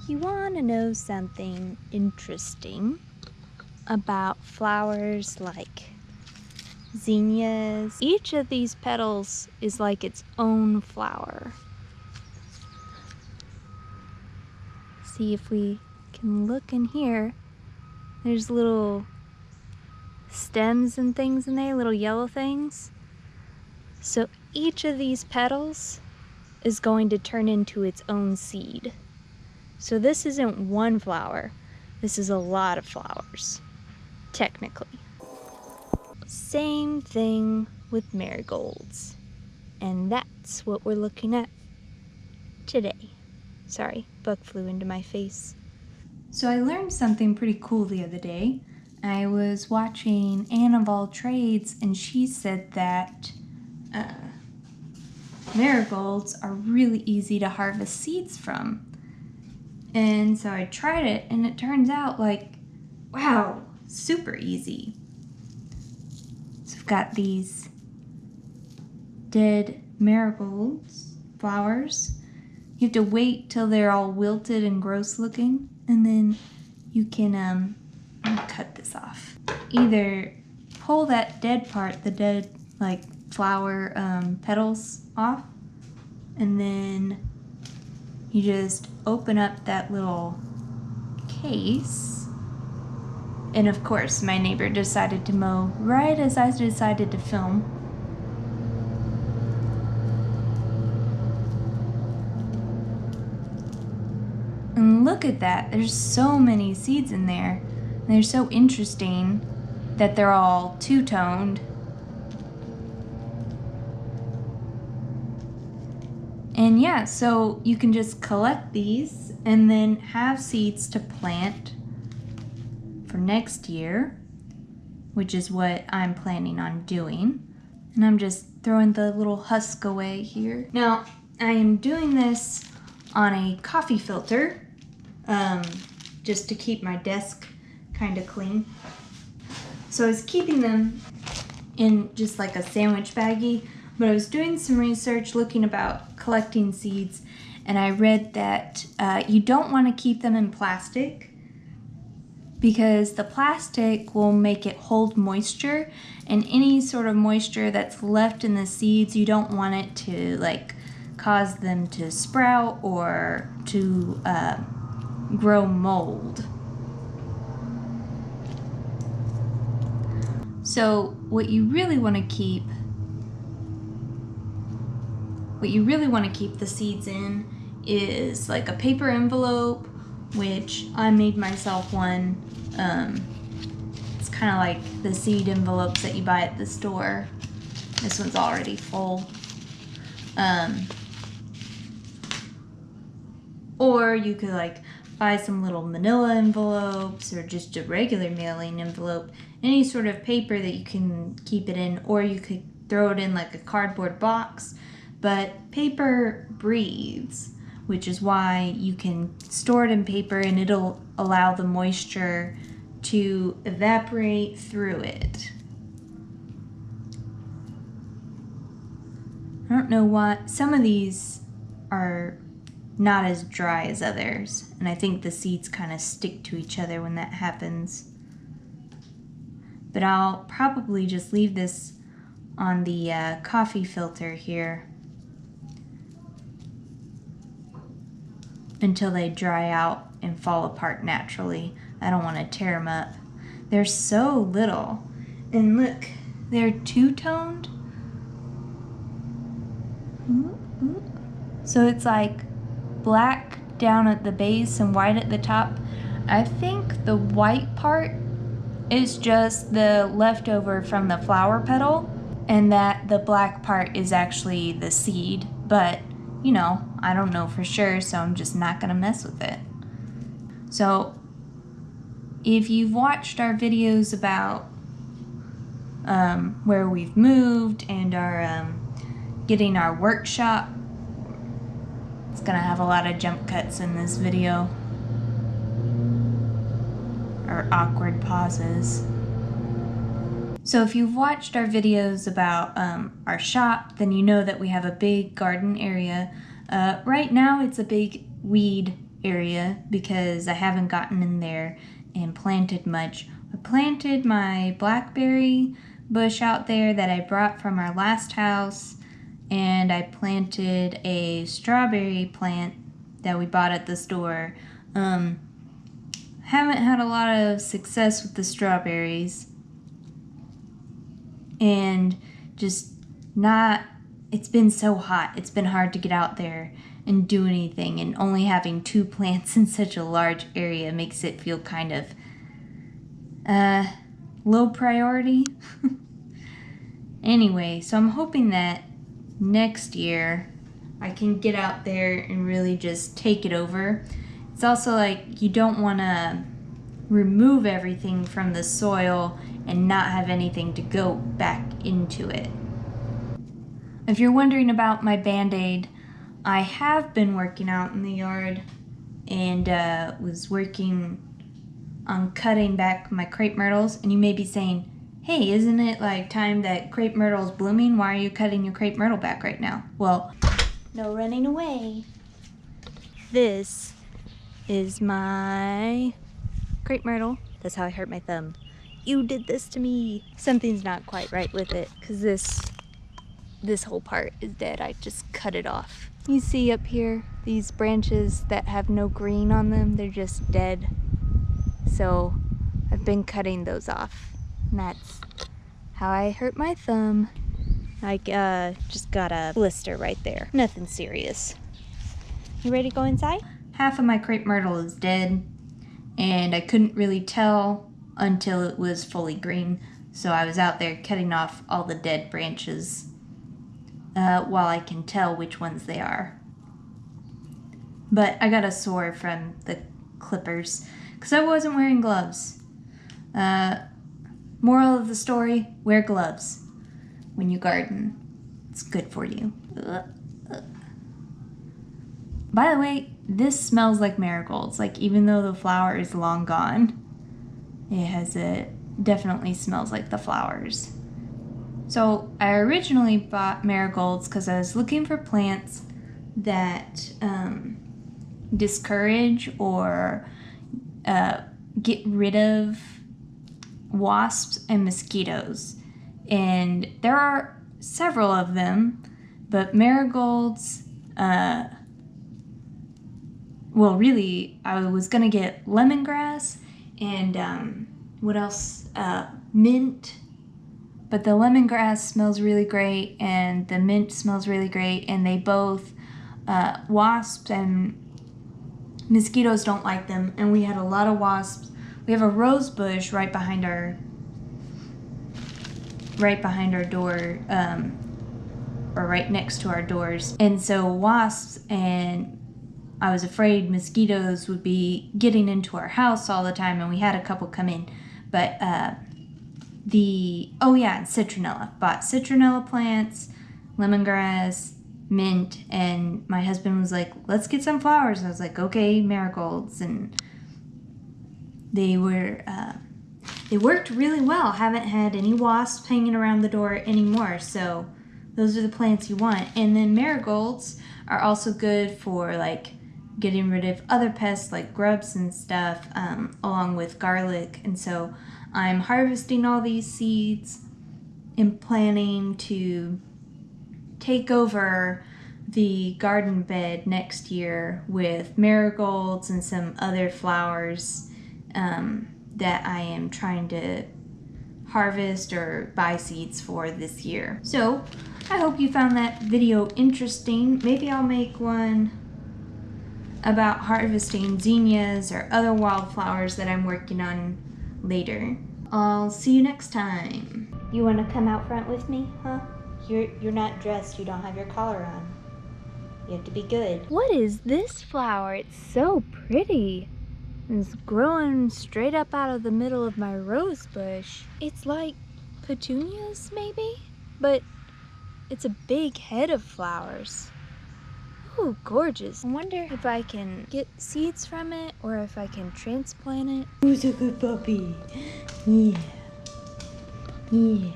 You want to know something interesting about flowers like zinnias? Each of these petals is like its own flower. See if we can look in here. There's little stems and things in there, little yellow things. So each of these petals is going to turn into its own seed. So this isn't one flower, this is a lot of flowers, technically. Same thing with marigolds. And that's what we're looking at today. Sorry, bug flew into my face. So I learned something pretty cool the other day. I was watching Anne of All Trades, and she said that marigolds are really easy to harvest seeds from. And so I tried it, and it turns out like, wow, super easy. So I've got these dead marigolds flowers. You have to wait till they're all wilted and gross looking, and then you can I'm gonna cut this off. Either pull that dead part, the dead like flower petals off, and then you just open up that little case. And of course, my neighbor decided to mow right as I decided to film. And look at that, there's so many seeds in there. And they're so interesting that they're all two-toned. And yeah, so you can just collect these and then have seeds to plant for next year, which is what I'm planning on doing. And I'm just throwing the little husk away here. Now, I am doing this on a coffee filter, just to keep my desk kind of clean. So I was keeping them in just like a sandwich baggie, but I was doing some research looking about collecting seeds, and I read that you don't want to keep them in plastic because the plastic will make it hold moisture, and any sort of moisture that's left in the seeds, you don't want it to like cause them to sprout or to grow mold. So what you really want to keep the seeds in is like a paper envelope, which I made myself one. It's kind of like the seed envelopes that you buy at the store. This one's already full. Or you could like buy some little manila envelopes or just a regular mailing envelope, any sort of paper that you can keep it in, or you could throw it in like a cardboard box. But paper breathes, which is why you can store it in paper and it'll allow the moisture to evaporate through it. I don't know why some of these are not as dry as others, and I think the seeds kind of stick to each other when that happens. But I'll probably just leave this on the coffee filter here until they dry out and fall apart naturally. I don't want to tear them up. They're so little. And look, they're two-toned. So it's like black down at the base and white at the top. I think the white part is just the leftover from the flower petal, and that the black part is actually the seed, but you know, I don't know for sure, so I'm just not gonna mess with it. So if you've watched our videos about where we've moved and our getting our workshop, it's gonna have a lot of jump cuts in this video, or awkward pauses. So if you've watched our videos about our shop, then you know that we have a big garden area. Right now it's a big weed area because I haven't gotten in there and planted much. I planted my blackberry bush out there that I brought from our last house, and I planted a strawberry plant that we bought at the store. Haven't had a lot of success with the strawberries, and just not, it's been so hot. It's been hard to get out there and do anything, and only having 2 plants in such a large area makes it feel kind of low priority. Anyway, so I'm hoping that next year I can get out there and really just take it over. It's also like you don't want to remove everything from the soil and not have anything to go back into it. If you're wondering about my Band-Aid, I have been working out in the yard and was working on cutting back my crepe myrtles. And you may be saying, hey, isn't it like time that crepe myrtle's blooming? Why are you cutting your crepe myrtle back right now? Well, no running away. This is my crepe myrtle. That's how I hurt my thumb. You did this to me. Something's not quite right with it because this whole part is dead. I just cut it off. You see up here, these branches that have no green on them, they're just dead. So I've been cutting those off. And that's how I hurt my thumb. I just got a blister right there. Nothing serious. You ready to go inside? Half of my crepe myrtle is dead, and I couldn't really tell until it was fully green. So I was out there cutting off all the dead branches while I can tell which ones they are. But I got a sore from the clippers because I wasn't wearing gloves. Moral of the story, wear gloves when you garden. It's good for you. By the way, this smells like marigolds. Like, even though the flower is long gone, it definitely smells like the flowers. So I originally bought marigolds because I was looking for plants that discourage or get rid of wasps and mosquitoes. And there are several of them, but marigolds, well, really, I was gonna get lemongrass and what else? Mint. But the lemongrass smells really great and the mint smells really great, and they both, wasps and mosquitoes don't like them, and we had a lot of wasps. We have a rose bush right behind our door, or right next to our doors. And so wasps, and I was afraid mosquitoes would be getting into our house all the time, and we had a couple come in. But and citronella. Bought citronella plants, lemongrass, mint, and my husband was like, let's get some flowers. I was like, okay, marigolds. And they worked really well. Haven't had any wasps hanging around the door anymore, so those are the plants you want. And then marigolds are also good for like getting rid of other pests like grubs and stuff, along with garlic. And so I'm harvesting all these seeds and planning to take over the garden bed next year with marigolds and some other flowers that I am trying to harvest or buy seeds for this year. So I hope you found that video interesting. Maybe I'll make one about harvesting zinnias or other wildflowers that I'm working on later. I'll see you next time. You want to come out front with me, huh? You're not dressed. You don't have your collar on. You have to be good. What is this flower? It's so pretty. It's growing straight up out of the middle of my rose bush. It's like petunias, maybe? But it's a big head of flowers. Ooh, gorgeous. I wonder if I can get seeds from it or if I can transplant it. Who's a good puppy? Yeah. Yeah.